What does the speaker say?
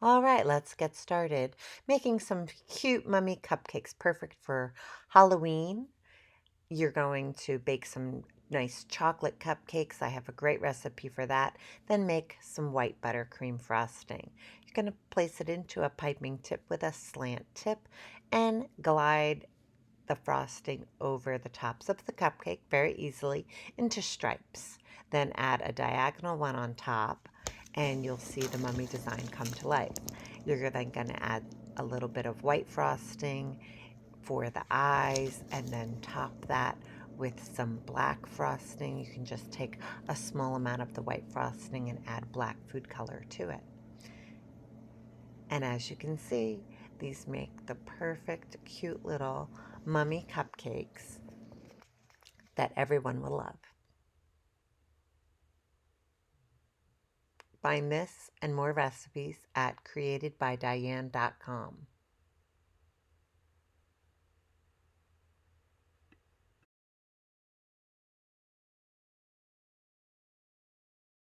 All right, let's get started. Making some cute mummy cupcakes, perfect for Halloween. You're going to bake some nice chocolate cupcakes. I have a great recipe for that. Then make some white buttercream frosting. You're going to place it into a piping tip with a slant tip and glide the frosting over the tops of the cupcake very easily into stripes. Then add a diagonal one on top and you'll see the mummy design come to life. You're then going to add a little bit of white frosting for the eyes and then top that with some black frosting. You can just take a small amount of the white frosting and add black food color to it. And as you can see, these make the perfect, cute little mummy cupcakes that everyone will love. Find this and more recipes at createdbydiane.com.